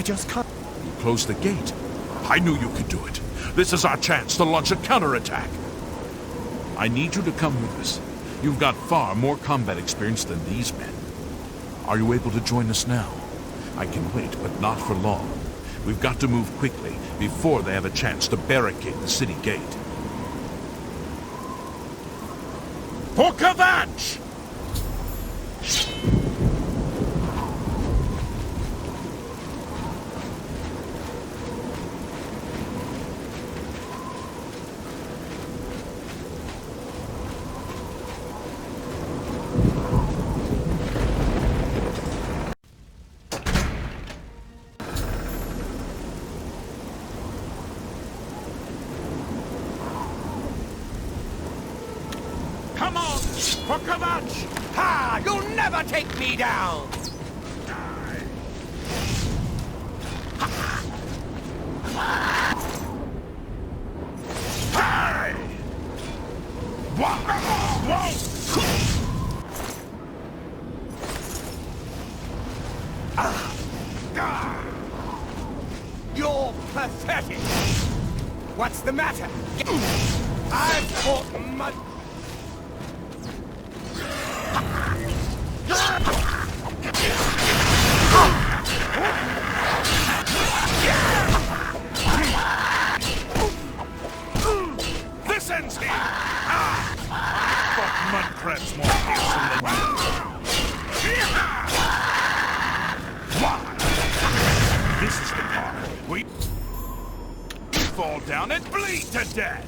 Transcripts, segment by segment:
I just can't. You closed the gate. I knew you could do it. This is our chance to launch a counterattack. I need you to come with us. You've got far more combat experience than these men. Are you able to join us now? I can wait, but not for long. We've got to move quickly before they have a chance to barricade the city gate. For Kvatch! Come on! For Kvatch! Ha! You'll never take me down! You're pathetic! What's the matter? I've fought mud... This ends here! Fuck mud crabs more fearsome than you. This is the part we fall down and bleed to death!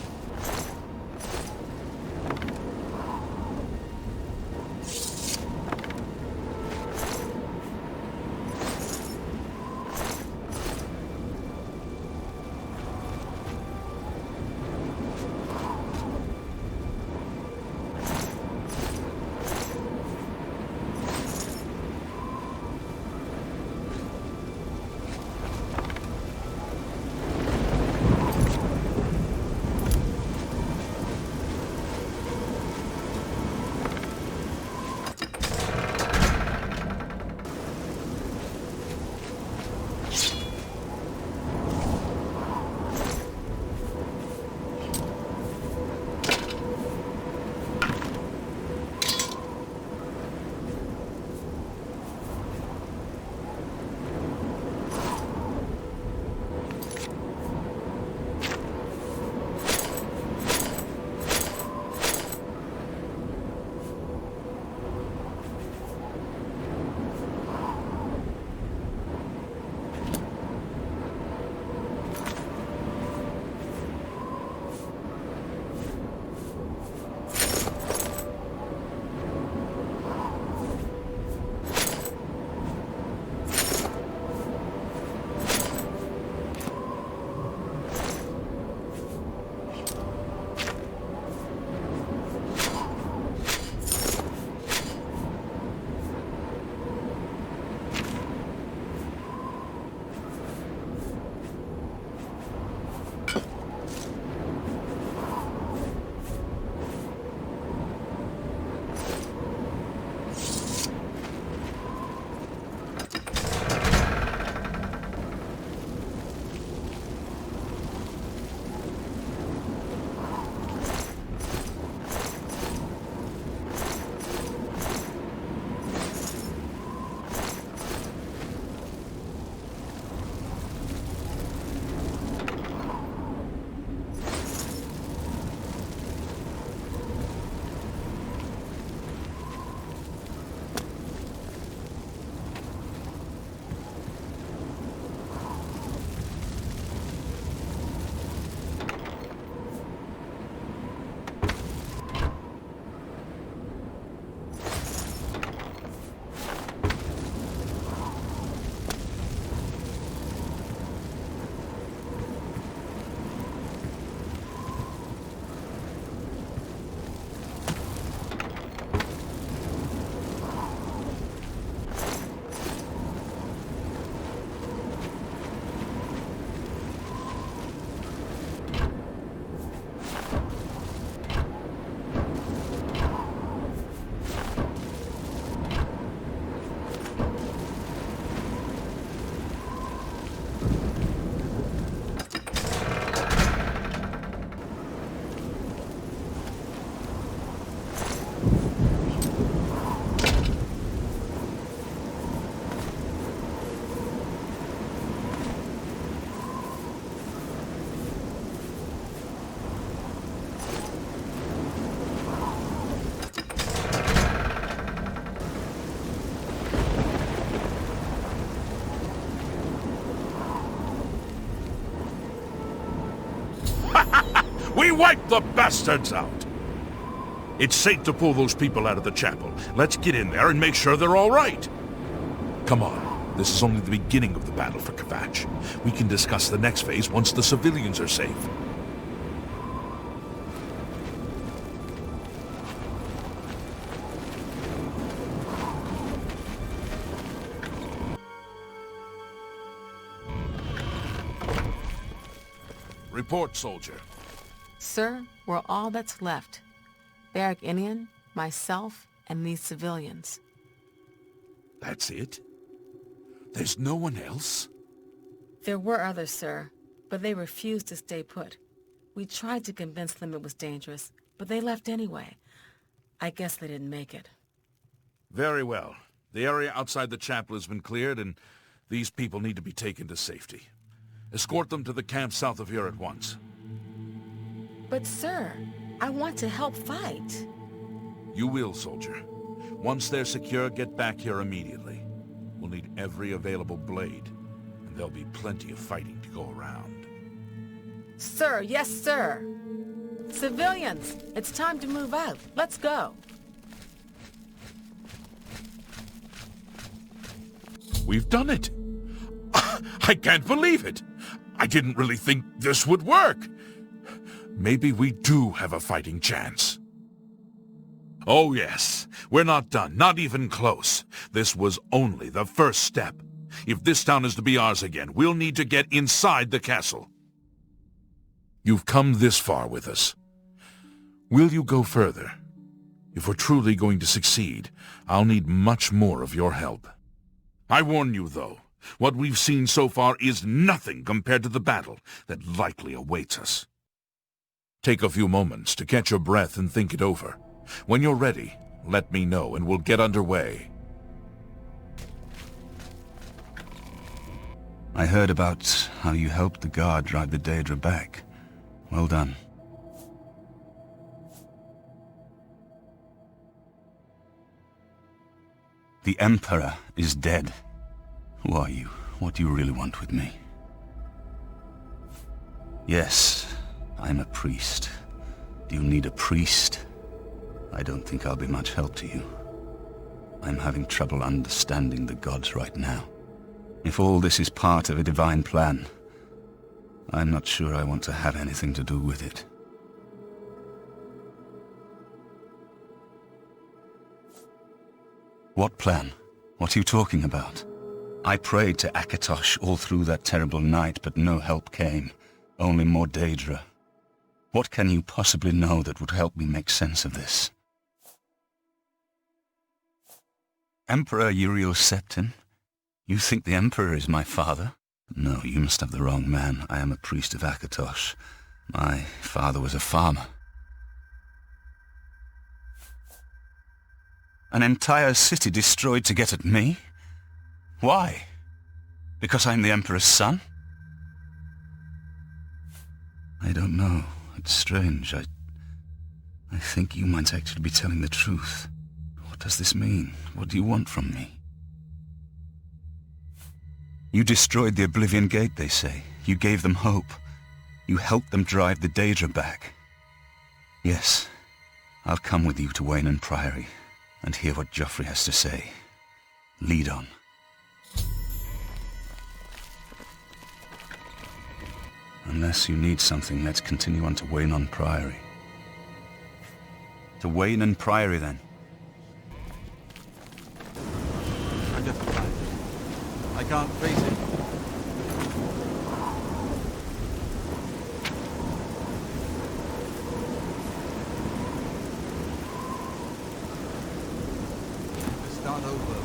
Wipe the bastards out! It's safe to pull those people out of the chapel. Let's get in there and make sure they're all right. Come on. This is only the beginning of the battle for Kvatch. We can discuss the next phase once the civilians are safe. Report, soldier. Sir, we're all that's left. Barrack Inian, myself, and these civilians. That's it? There's no one else? There were others, sir, but they refused to stay put. We tried to convince them it was dangerous, but they left anyway. I guess they didn't make it. Very well. The area outside the chapel has been cleared, and these people need to be taken to safety. Escort them to the camp south of here at once. But sir, I want to help fight. You will, soldier. Once they're secure, get back here immediately. We'll need every available blade, and there'll be plenty of fighting to go around. Sir, yes, sir. Civilians, it's time to move out. Let's go. We've done it! I can't believe it! I didn't really think this would work! Maybe we do have a fighting chance. Oh yes, we're not done, not even close. This was only the first step. If this town is to be ours again, we'll need to get inside the castle. You've come this far with us. Will you go further? If we're truly going to succeed, I'll need much more of your help. I warn you, though, what we've seen so far is nothing compared to the battle that likely awaits us. Take a few moments to catch your breath and think it over. When you're ready, let me know and we'll get underway. I heard about how you helped the guard drive the Daedra back. Well done. The Emperor is dead. Who are you? What do you really want with me? Yes, I'm a priest. Do you need a priest? I don't think I'll be much help to you. I'm having trouble understanding the gods right now. If all this is part of a divine plan, I'm not sure I want to have anything to do with it. What plan? What are you talking about? I prayed to Akatosh all through that terrible night, but no help came. Only more Daedra. What can you possibly know that would help me make sense of this? Emperor Uriel Septim? You think the Emperor is my father? No, you must have the wrong man. I am a priest of Akatosh. My father was a farmer. An entire city destroyed to get at me? Why? Because I'm the Emperor's son? I don't know. It's strange. I think you might actually be telling the truth. What does this mean? What do you want from me? You destroyed the Oblivion Gate, they say. You gave them hope. You helped them drive the Daedra back. Yes, I'll come with you to Wayne Priory and hear what Joffrey has to say. Lead on. Unless you need something, let's continue on to Wayne Priory. To Wayne Priory, then. I can't face it. Let's start over.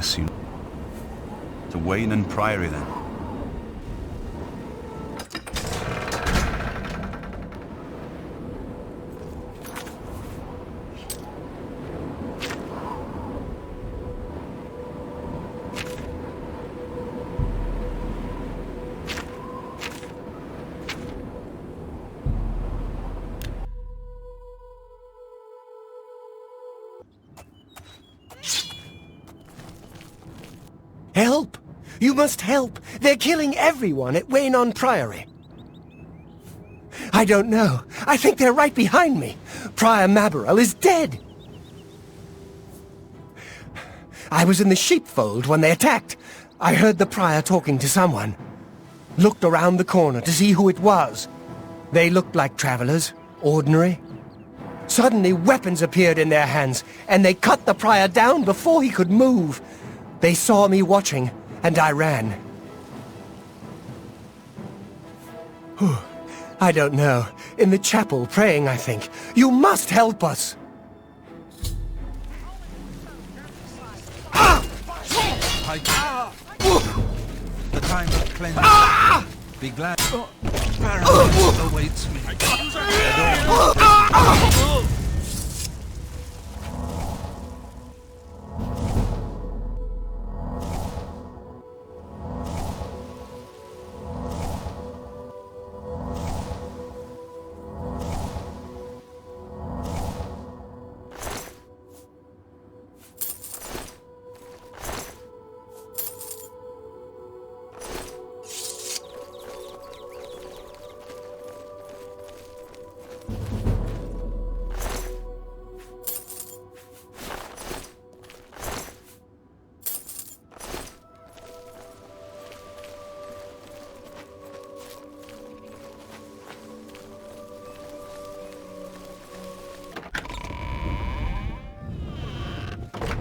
bless you. To Wayne and Priory, then. Help! You must help! They're killing everyone at Wayne Priory. I don't know. I think they're right behind me. Prior Maberel is dead. I was in the sheepfold when they attacked. I heard the prior talking to someone. Looked around the corner to see who it was. They looked like travelers, ordinary. Suddenly weapons appeared in their hands, and they cut the prior down before he could move. They saw me watching, and I ran. Whew. I don't know. In the chapel, praying, I think. You must help us! The time of cleansing. Be glad. Paradise awaits me.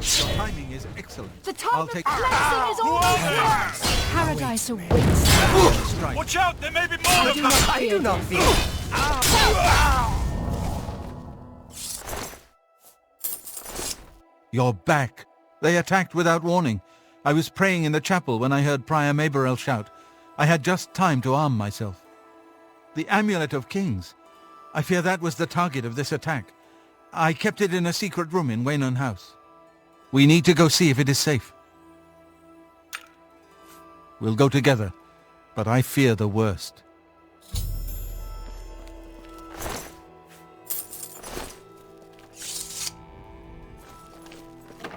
Your timing is excellent. The time I'll of take cleansing is almost here! Paradise awaits. strike. Watch out! There may be more of them! I do not fear. You're back. They attacked without warning. I was praying in the chapel when I heard Prior Maberel shout. I had just time to arm myself. The Amulet of Kings. I fear that was the target of this attack. I kept it in a secret room in Waynon House. We need to go see if it is safe. We'll go together, but I fear the worst.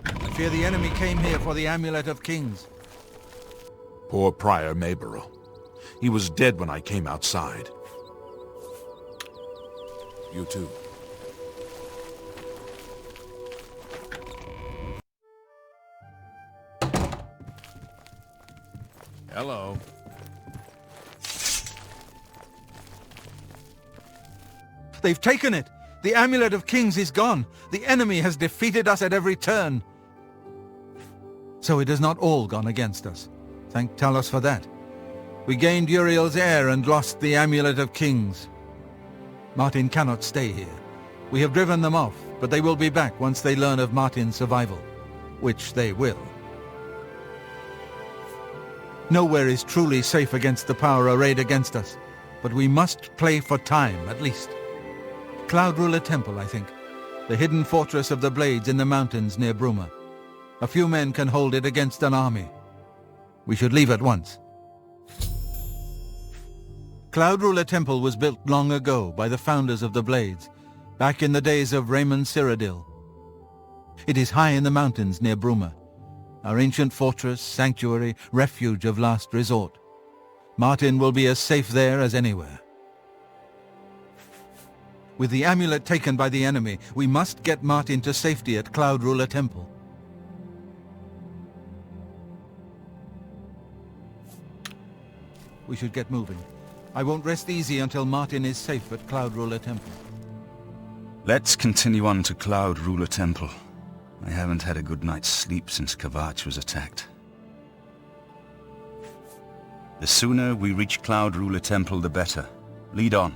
I fear the enemy came here for the Amulet of Kings. Poor Prior Maberel. He was dead when I came outside. You too. Hello. They've taken it! The Amulet of Kings is gone! The enemy has defeated us at every turn! So it has not all gone against us. Thank Talos for that. We gained Uriel's heir and lost the Amulet of Kings. Martin cannot stay here. We have driven them off, but they will be back once they learn of Martin's survival. Which they will. Nowhere is truly safe against the power arrayed against us, but we must play for time, at least. Cloud Ruler Temple, I think. The hidden fortress of the Blades in the mountains near Bruma. A few men can hold it against an army. We should leave at once. Cloud Ruler Temple was built long ago by the founders of the Blades, back in the days of Raymond Cyrodiil. It is high in the mountains near Bruma. Our ancient fortress, sanctuary, refuge of last resort. Martin will be as safe there as anywhere. With the amulet taken by the enemy, we must get Martin to safety at Cloud Ruler Temple. We should get moving. I won't rest easy until Martin is safe at Cloud Ruler Temple. Let's continue on to Cloud Ruler Temple. I haven't had a good night's sleep since Kavach was attacked. The sooner we reach Cloud Ruler Temple, the better. Lead on.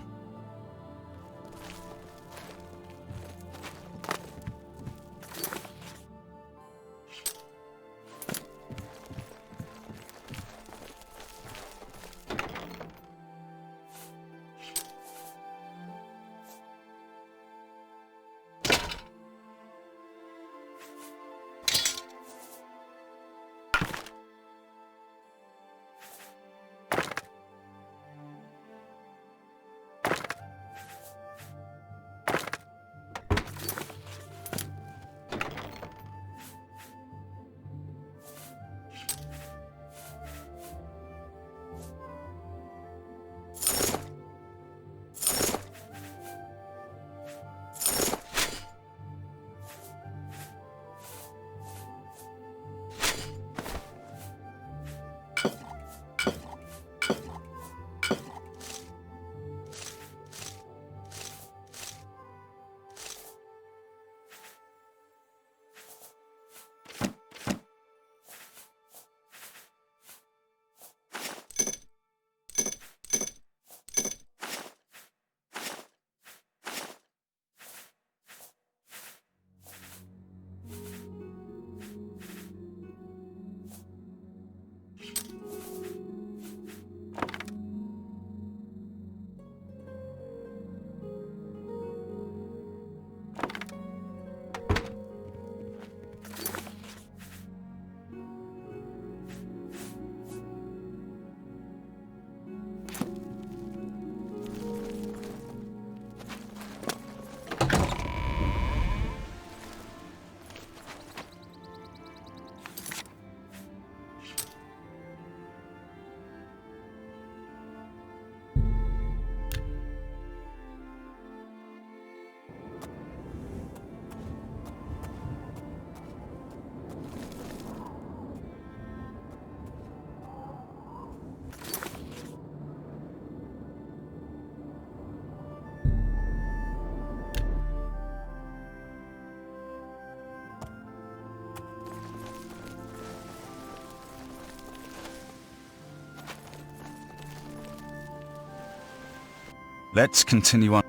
Let's continue on.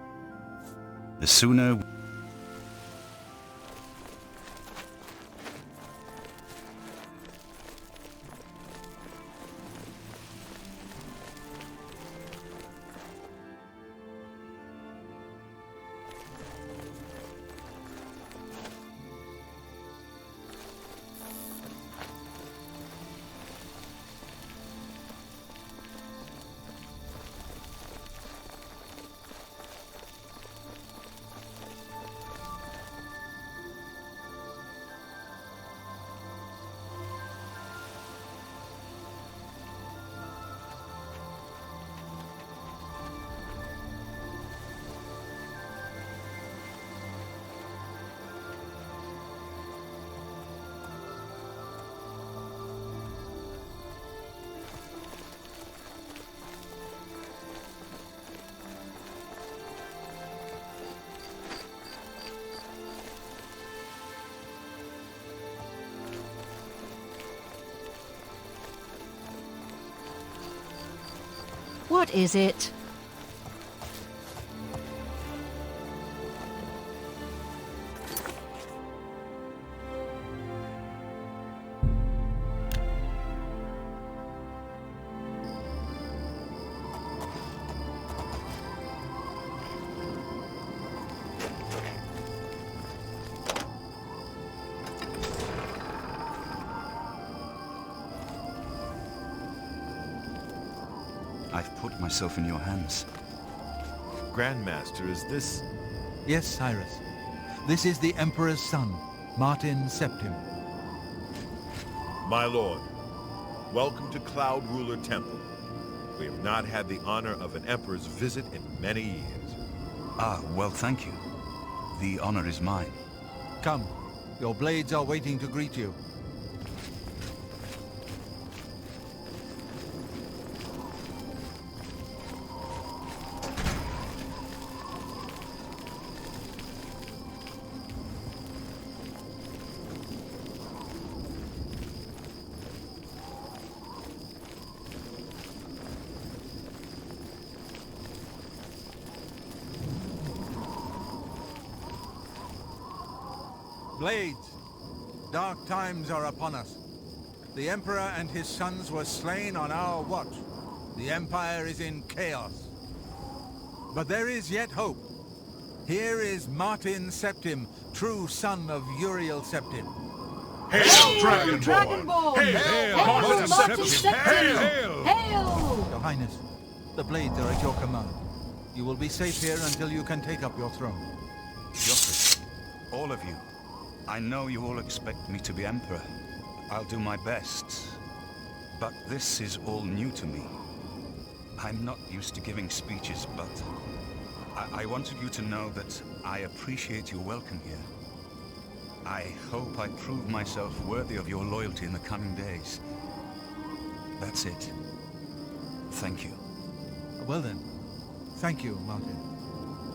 The sooner... What is it? I've put myself in your hands. Grandmaster, is this... Yes, Cyrus. This is the Emperor's son, Martin Septim. My lord, welcome to Cloud Ruler Temple. We have not had the honor of an emperor's visit in many years. Ah, well, thank you. The honor is mine. Come, your blades are waiting to greet you. Blades, dark times are upon us. The Emperor and his sons were slain on our watch. The Empire is in chaos. But there is yet hope. Here is Martin Septim, true son of Uriel Septim. Hail, Dragonborn! Hail, Martin Septim! Septim! Hail! Hail! Your Highness, the blades are at your command. You will be safe here until you can take up your throne. Joffrey, all of you. I know you all expect me to be Emperor. I'll do my best. But this is all new to me. I'm not used to giving speeches, but I wanted you to know that I appreciate your welcome here. I hope I prove myself worthy of your loyalty in the coming days. That's it. Thank you. Well then, thank you, Martin.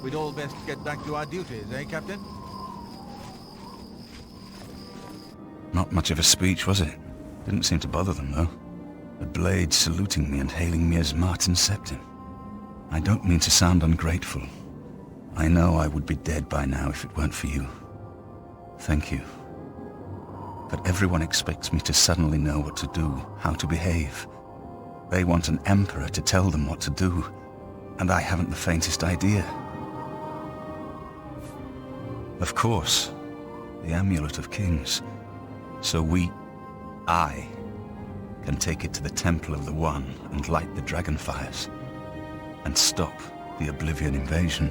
We'd all best get back to our duties, eh, Captain? Not much of a speech, was it? Didn't seem to bother them, though. The blade saluting me and hailing me as Martin Septim. I don't mean to sound ungrateful. I know I would be dead by now if it weren't for you. Thank you. But everyone expects me to suddenly know what to do, how to behave. They want an emperor to tell them what to do, and I haven't the faintest idea. Of course, the Amulet of Kings. So I, can take it to the Temple of the One and light the dragon fires, and stop the Oblivion invasion.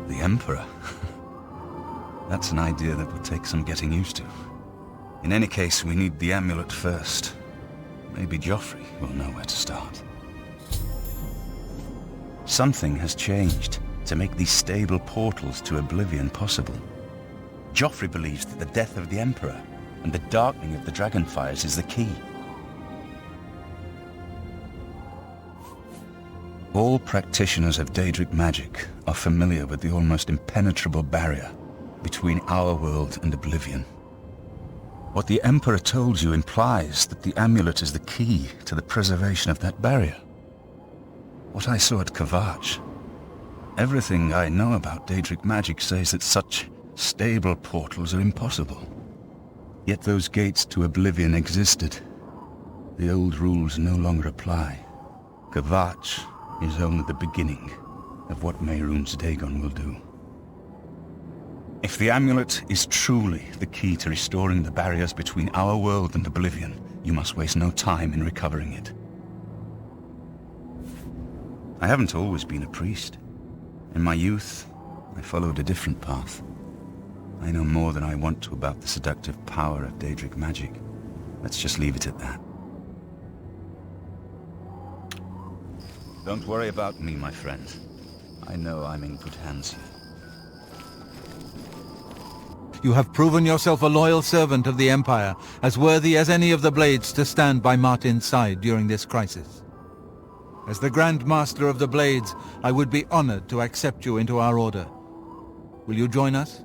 The Emperor? That's an idea that will take some getting used to. In any case, we need the amulet first. Maybe Joffrey will know where to start. Something has changed to make these stable portals to Oblivion possible. Joffrey believes that the death of the Emperor and the darkening of the Dragonfires is the key. All practitioners of Daedric magic are familiar with the almost impenetrable barrier between our world and Oblivion. What the Emperor told you implies that the amulet is the key to the preservation of that barrier. What I saw at Kvatch. Everything I know about Daedric magic says that such stable portals are impossible. Yet those gates to Oblivion existed. The old rules no longer apply. Kvatch is only the beginning of what Mehrunes Dagon will do. If the amulet is truly the key to restoring the barriers between our world and Oblivion, you must waste no time in recovering it. I haven't always been a priest. In my youth, I followed a different path. I know more than I want to about the seductive power of Daedric magic. Let's just leave it at that. Don't worry about me, my friend. I know I'm in good hands here. You have proven yourself a loyal servant of the Empire, as worthy as any of the Blades to stand by Martin's side during this crisis. As the Grand Master of the Blades, I would be honored to accept you into our order. Will you join us?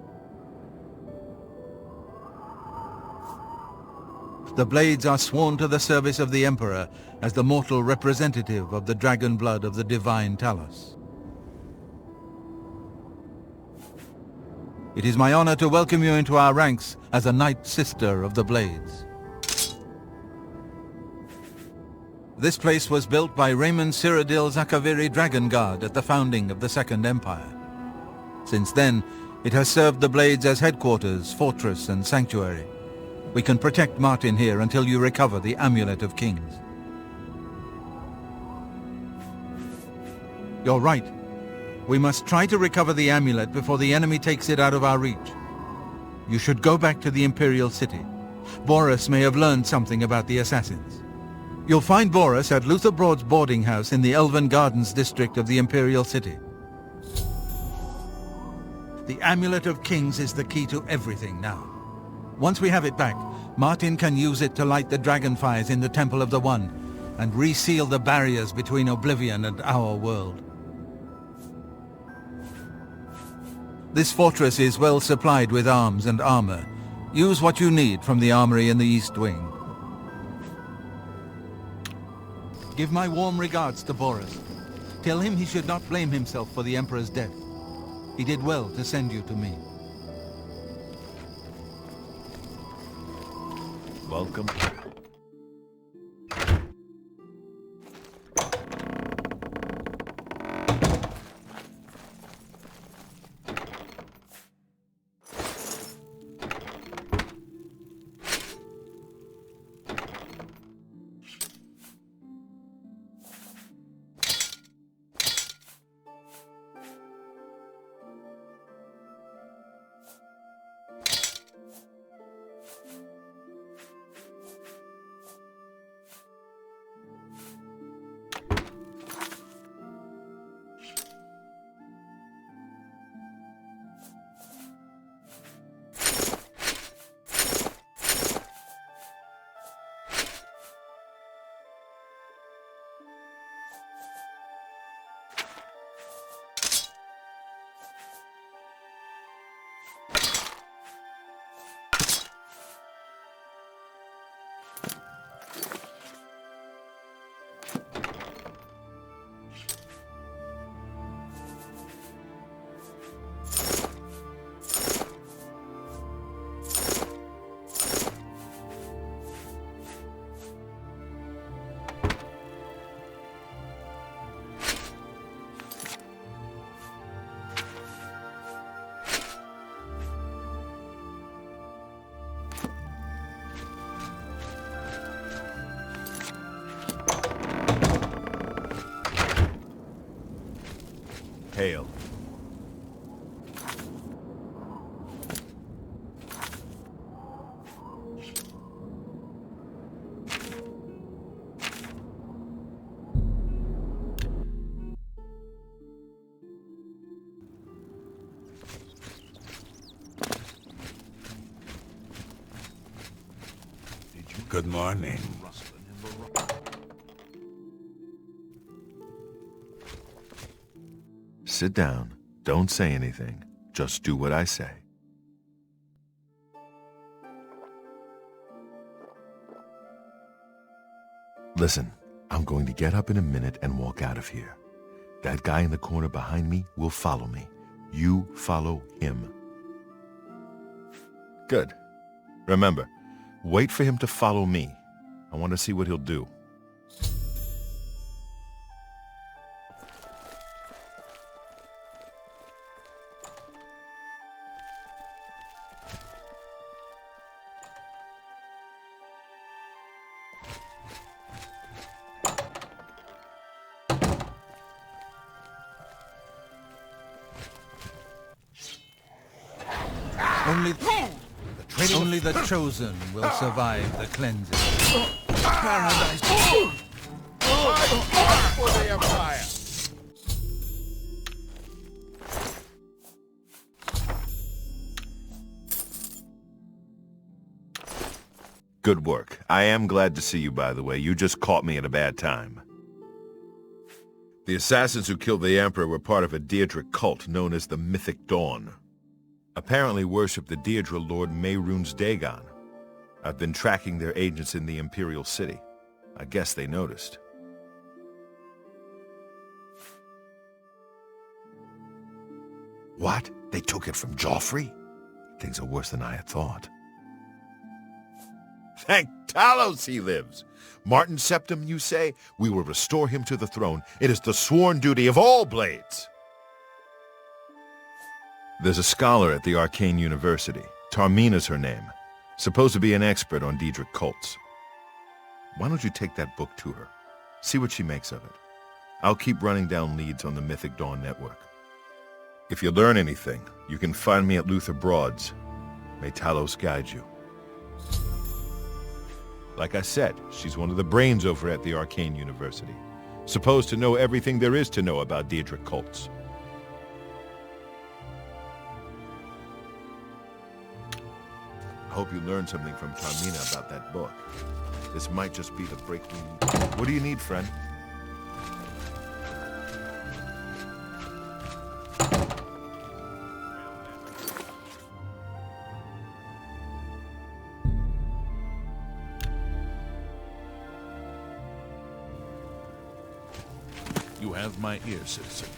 The Blades are sworn to the service of the Emperor as the mortal representative of the dragon blood of the divine Talos. It is my honor to welcome you into our ranks as a Knight Sister of the Blades. This place was built by Raymond Cyrodiil Zakaviri Dragon Guard at the founding of the Second Empire. Since then, it has served the Blades as headquarters, fortress, and sanctuary. We can protect Martin here until you recover the Amulet of Kings. You're right. We must try to recover the amulet before the enemy takes it out of our reach. You should go back to the Imperial City. Boris may have learned something about the assassins. You'll find Boris at Luther Broad's boarding house in the Elven Gardens district of the Imperial City. The Amulet of Kings is the key to everything now. Once we have it back, Martin can use it to light the dragonfires in the Temple of the One and reseal the barriers between Oblivion and our world. This fortress is well supplied with arms and armor. Use what you need from the armory in the East Wing. Give my warm regards to Boris. Tell him he should not blame himself for the Emperor's death. He did well to send you to me. Welcome. Hail. Good morning. Sit down. Don't say anything. Just do what I say. Listen, I'm going to get up in a minute and walk out of here. That guy in the corner behind me will follow me. You follow him. Good. Remember, wait for him to follow me. I want to see what he'll do. Only the chosen will survive the cleansing. Paradise! For the Empire! Good work. I am glad to see you, by the way. You just caught me at a bad time. The assassins who killed the Emperor were part of a Daedric cult known as the Mythic Dawn. Apparently worship the Daedra Lord Mehrunes Dagon. I've been tracking their agents in the Imperial City. I guess they noticed. What? They took it from Joffrey? Things are worse than I had thought. Thank Talos he lives. Martin Septim, you say? We will restore him to the throne. It is the sworn duty of all Blades. There's a scholar at the Arcane University. Tarmina's her name. Supposed to be an expert on Daedric cults. Why don't you take that book to her? See what she makes of it. I'll keep running down leads on the Mythic Dawn network. If you learn anything, you can find me at Luther Broad's. May Talos guide you. Like I said, she's one of the brains over at the Arcane University. Supposed to know everything there is to know about Daedric cults. Hope you learned something from Tarmina about that book. This might just be the break we need. What do you need, friend? You have my ear, citizen.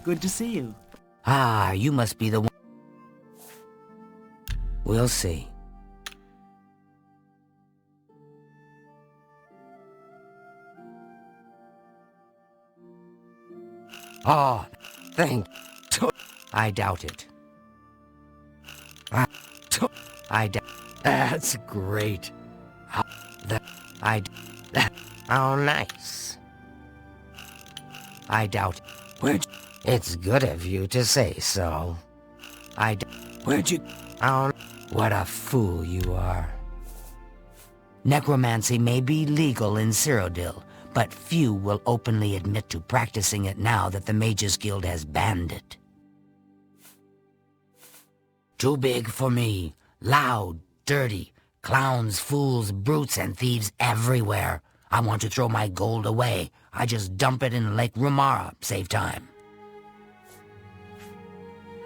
Good to see you. Ah, you must be the one. We'll see. Oh, thank... I doubt it. I doubt... That's great. Oh, nice. I doubt... Where'd... It's good of you to say so. Where'd you... Oh, what a fool you are. Necromancy may be legal in Cyrodiil, but few will openly admit to practicing it now that the Mages Guild has banned it. Too big for me. Loud, dirty. Clowns, fools, brutes, and thieves everywhere. I want to throw my gold away. I just dump it in Lake Rumara, save time.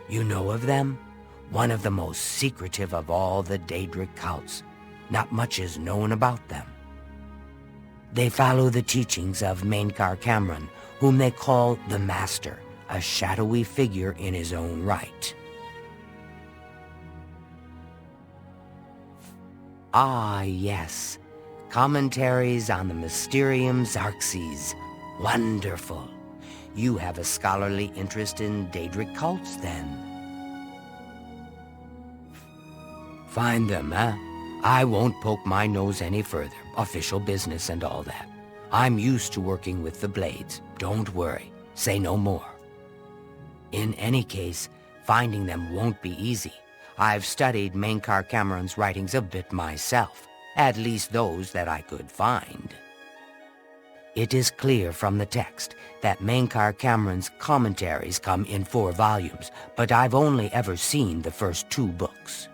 You know of them? One of the most secretive of all the Daedric cults. Not much is known about them. They follow the teachings of Mainkar Cameron, whom they call the Master, a shadowy figure in his own right. Ah, yes. Commentaries on the Mysterium Xarxes. Wonderful. You have a scholarly interest in Daedric cults, then? Find them, huh? I won't poke my nose any further. Official business and all that. I'm used to working with the Blades. Don't worry. Say no more. In any case, finding them won't be easy. I've studied Mainkar Cameron's writings a bit myself. At least those that I could find. It is clear from the text that Mainkar Cameron's commentaries come in 4 volumes, but I've only ever seen the first 2 books.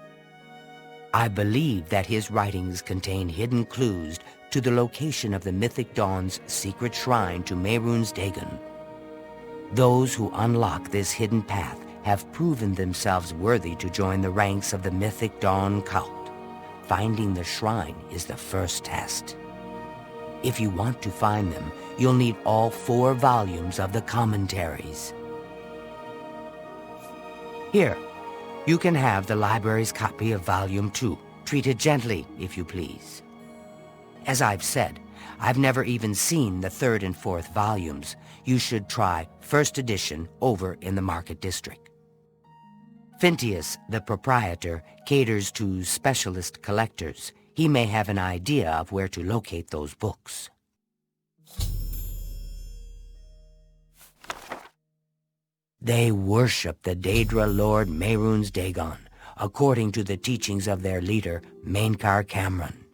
I believe that his writings contain hidden clues to the location of the Mythic Dawn's secret shrine to Mehrunes Dagon. Those who unlock this hidden path have proven themselves worthy to join the ranks of the Mythic Dawn cult. finding the shrine is the first test. If you want to find them, you'll need all 4 volumes of the commentaries. Here, you can have the library's copy of Volume 2. Treat it gently, if you please. As I've said, I've never even seen the 3rd and 4th volumes. You should try 1st edition over in the Market District. Phintius, the proprietor, caters to specialist collectors. He may have an idea of where to locate those books. They worship the Daedra Lord Mehrunes Dagon, according to the teachings of their leader, Mainkar Cameron.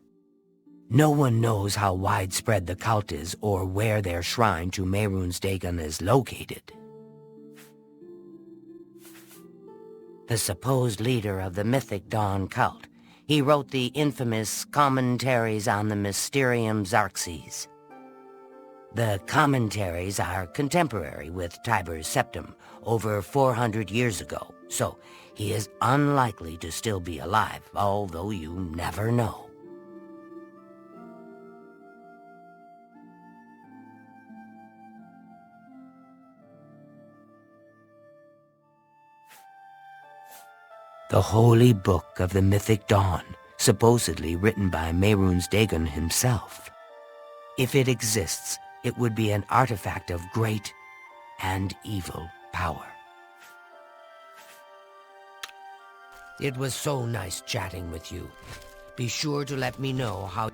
No one knows how widespread the cult is or where their shrine to Mehrunes Dagon is located. The supposed leader of the Mythic Dawn cult, he wrote the infamous Commentaries on the Mysterium Xarxes. The commentaries are contemporary with Tiber's Septim, over 400 years ago, so he is unlikely to still be alive, although you never know. The Holy Book of the Mythic Dawn, supposedly written by Mehrunes Dagon himself. If it exists, it would be an artifact of great and evil power. It was so nice chatting with you. Be sure to let me know how...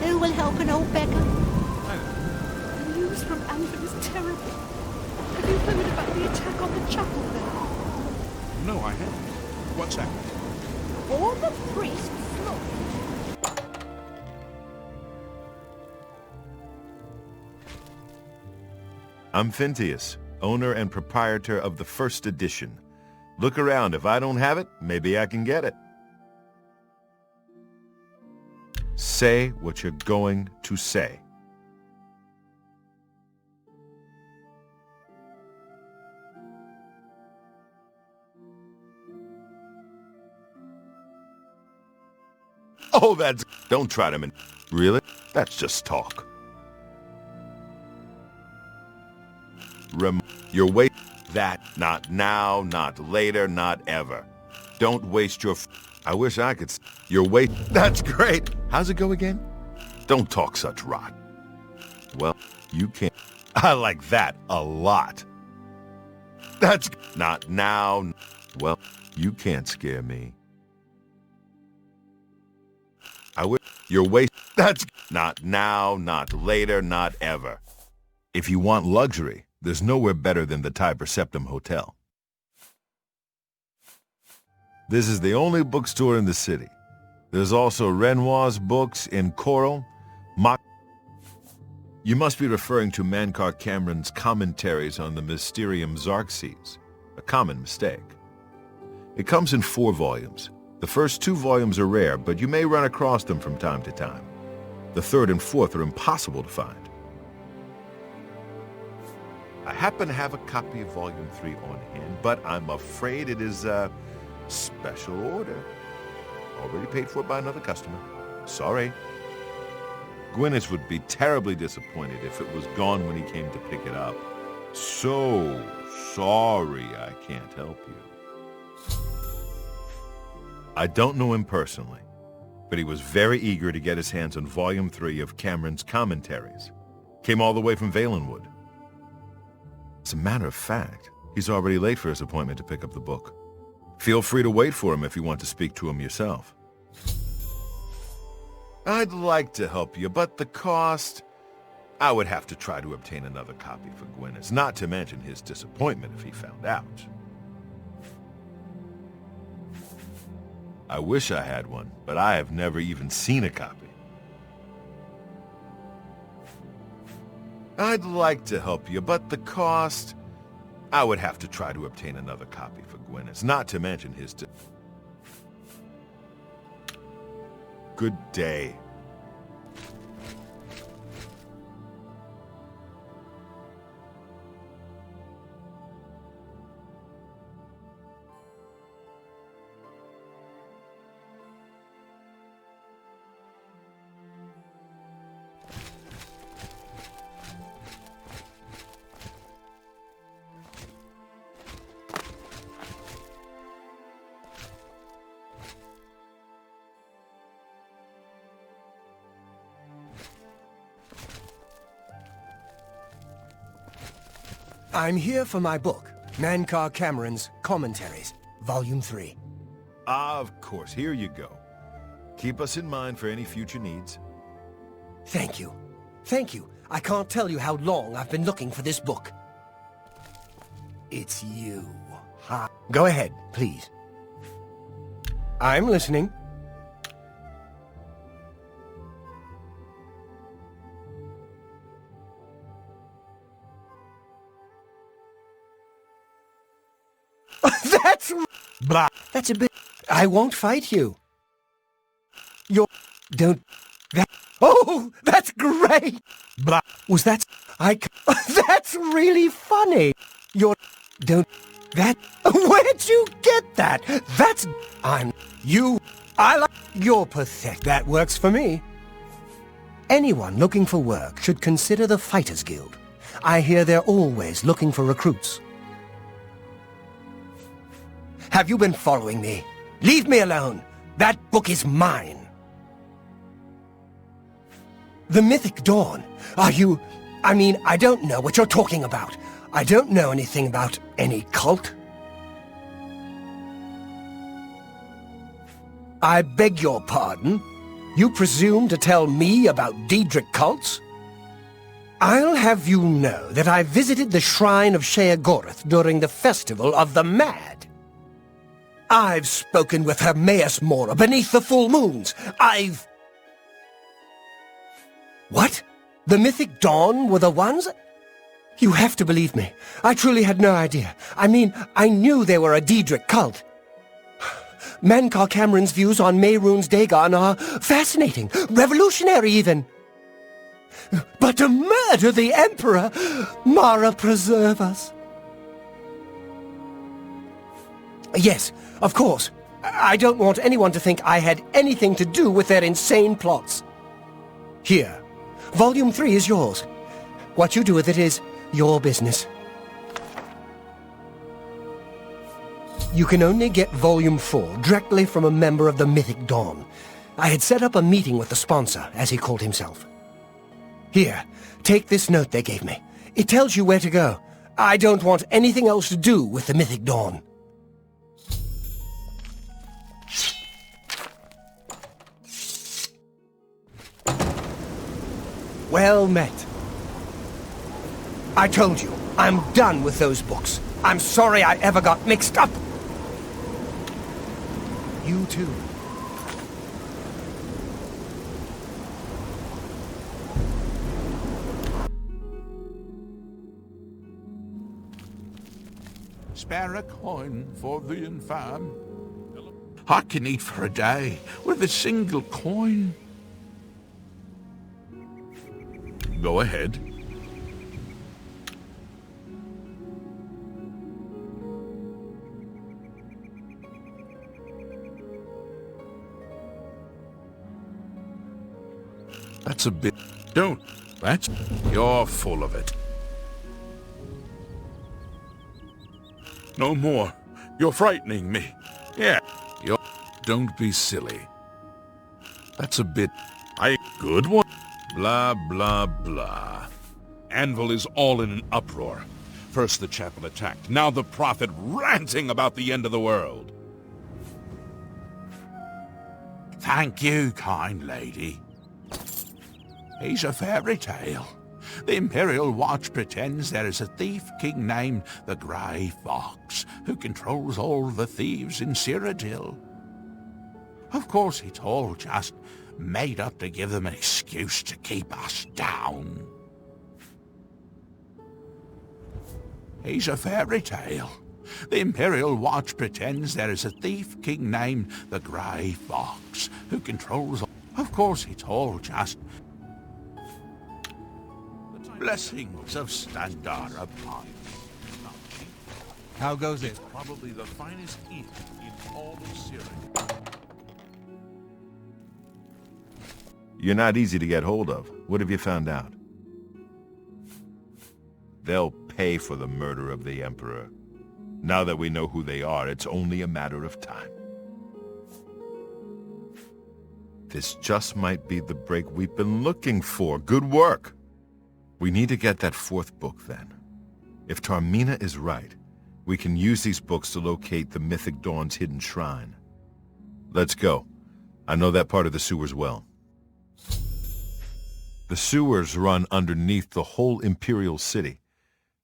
Who will help an old beggar? The news from Anvin is terrible. Have you heard about the attack on the chapel there? No, I haven't. What's that? All the priests slaughtered. I'm Phintius, owner and proprietor of the 1st edition. Look around. If I don't have it, maybe I can get it. Say what you're going to say. Oh, that's... Don't try to... Really? That's just talk. You're wasting that. Not now, not later, not ever. Don't waste your... I wish I could... You're That's great. How's it go again? Don't talk such rot. Well, you can't... I like that a lot. That's... Not now. Well, you can't scare me. I wish... You're That's... Not now, not later, not ever. If you want luxury, there's nowhere better than the Tiber Septim Hotel. This is the only bookstore in the city. There's also Renoir's books in Coral, You must be referring to Mainkar Cameron's commentaries on the Mysterium Xarxes, a common mistake. It comes in 4 volumes. The first 2 volumes are rare, but you may run across them from time to time. The 3rd and 4th are impossible to find. I happen to have a copy of Volume 3 on hand, but I'm afraid it is a special order. Already paid for by another customer. Sorry. Gwyneth would be terribly disappointed if it was gone when he came to pick it up. So sorry I can't help you. I don't know him personally, but he was very eager to get his hands on Volume 3 of Cameron's commentaries. Came all the way from Valenwood. As a matter of fact, he's already late for his appointment to pick up the book. Feel free to wait for him if you want to speak to him yourself. I'd like to help you, but the cost... I would have to try to obtain another copy for Gwyneth, not to mention his disappointment if he found out. I wish I had one, but I have never even seen a copy. I'd like to help you, but the cost... I would have to try to obtain another copy for Gwyneth, not to mention his... Good day. I'm here for my book, Mankar Cameron's Commentaries, Volume 3. Of course, here you go. Keep us in mind for any future needs. Thank you. Thank you. I can't tell you how long I've been looking for this book. It's you. Ha. Go ahead, please. I'm listening. That's... Blah. That's a bit... I won't fight you. You're... Don't... That... Oh, that's great! Blah. Was that... That's really funny! You're... Don't... That... Where'd you get that? That's... I'm... You... I like... You're pathetic. That works for me. Anyone looking for work should consider the Fighters Guild. I hear they're always looking for recruits. Have you been following me? Leave me alone. That book is mine. The Mythic Dawn. Are you... I mean, I don't know what you're talking about. I don't know anything about any cult. I beg your pardon? You presume to tell me about Daedric cults? I'll have you know that I visited the shrine of Sheogorath during the Festival of the Mad. I've spoken with Hermaeus Mora beneath the full moons. I've... What? The Mythic Dawn were the ones? You have to believe me. I truly had no idea. I mean, I knew they were a Daedric cult. Mankar Cameron's views on Mehrunes Dagon are fascinating, revolutionary even. But to murder the Emperor, Mara preserve us. Yes, of course. I don't want anyone to think I had anything to do with their insane plots. Here, Volume 3 is yours. What you do with it is your business. You can only get Volume 4 directly from a member of the Mythic Dawn. I had set up a meeting with the sponsor, as he called himself. Here, take this note they gave me. It tells you where to go. I don't want anything else to do with the Mythic Dawn. Well met. I told you, I'm done with those books. I'm sorry I ever got mixed up. You too. Spare a coin for the infirm. I can eat for a day with a single coin. Go ahead. That's a bit... Don't. That's... You're full of it. No more. You're frightening me. Yeah. You're... Don't be silly. That's a bit... Good one. Blah, blah, blah. Anvil is all in an uproar. First the chapel attacked, now the prophet ranting about the end of the world. Thank you, kind lady. He's a fairy tale. The Imperial Watch pretends there is a thief king named the Grey Fox who controls all the thieves in Cyrodiil. Of course, it's all just made up to give them an excuse to keep us down. He's a fairy tale. The Imperial Watch pretends there is a thief king named the Grey Fox who controls all. Of course, it's all just blessings of Standard upon you. How goes it? Probably the finest inn in all of Syria. You're not easy to get hold of. What have you found out? They'll pay for the murder of the Emperor. Now that we know who they are, it's only a matter of time. This just might be the break we've been looking for. Good work! We need to get that fourth book, then. If Tarmina is right, we can use these books to locate the Mythic Dawn's hidden shrine. Let's go. I know that part of the sewers well. The sewers run underneath the whole Imperial City.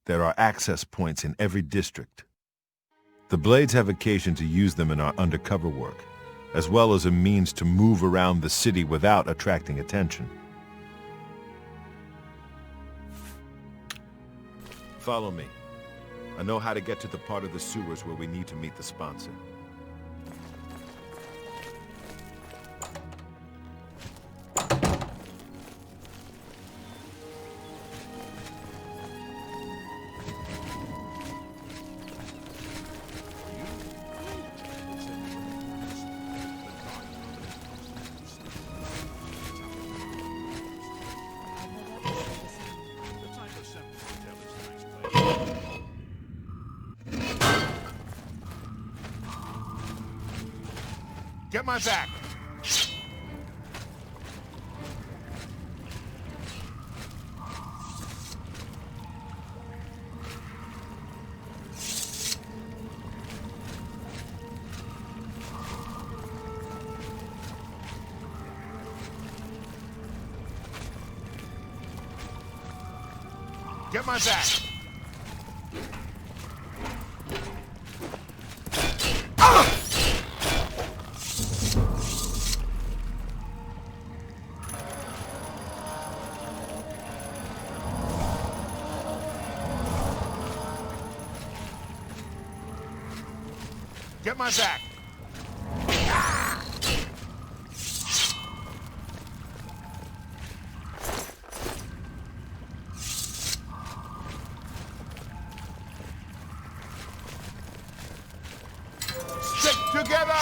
There are access points in every district. The Blades have occasion to use them in our undercover work, as well as a means to move around the city without attracting attention. Follow me. I know how to get to the part of the sewers where we need to meet the sponsor. Get my back! Get my back! Get my back! Stick together!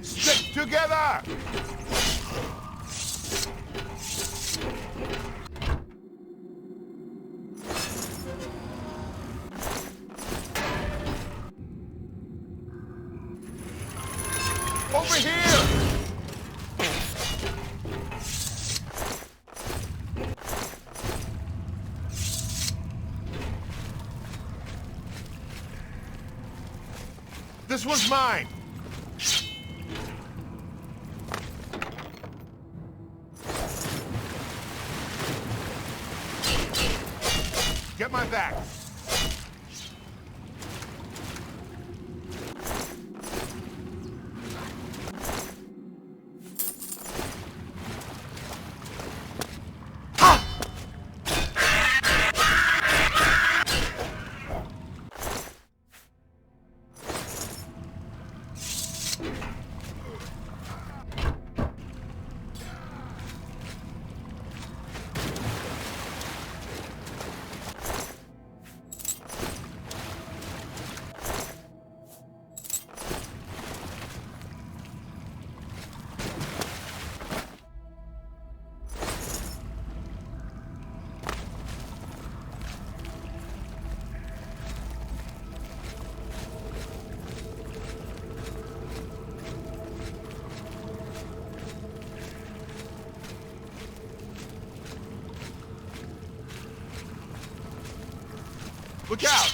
Stick together! Over here! This one's mine! Get my back! Look out!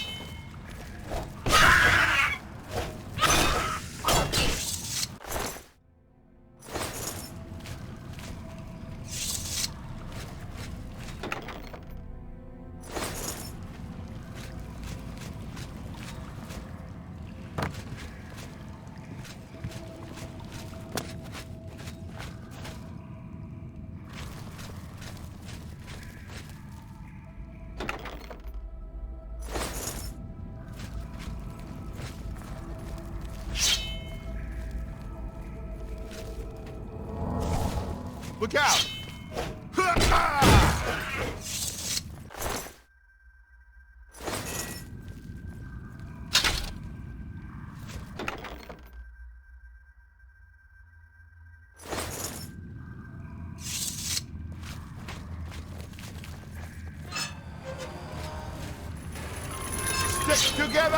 Look out! Stick together!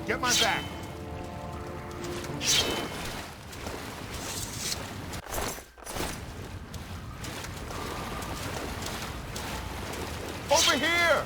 Get my back! Over here!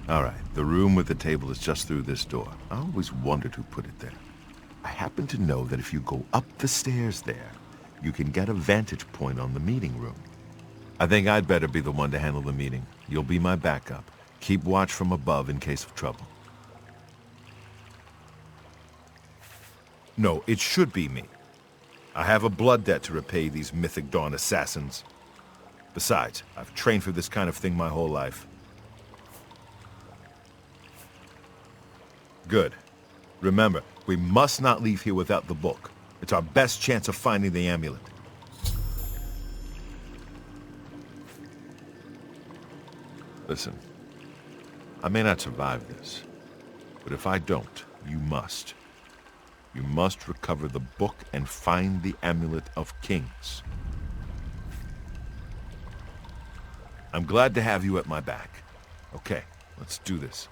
All right, the room with the table is just through this door. I always wondered who put it there. I happen to know that if you go up the stairs there, you can get a vantage point on the meeting room. I think I'd better be the one to handle the meeting. You'll be my backup. Keep watch from above in case of trouble. No, it should be me. I have a blood debt to repay these Mythic Dawn assassins. Besides, I've trained for this kind of thing my whole life. Good. Remember, we must not leave here without the book. It's our best chance of finding the amulet. Listen, I may not survive this, but if I don't, you must. You must recover the book and find the Amulet of Kings. I'm glad to have you at my back. Okay, let's do this.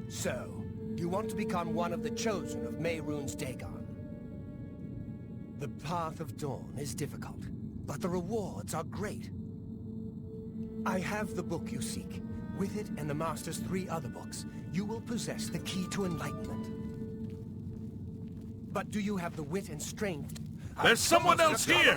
So, you want to become one of the chosen of Mehrunes Dagon. The path of dawn is difficult, but the rewards are great. I have the book you seek. With it and the Master's 3 other books, you will possess the key to enlightenment. But do you have the wit and strength? There's someone else here!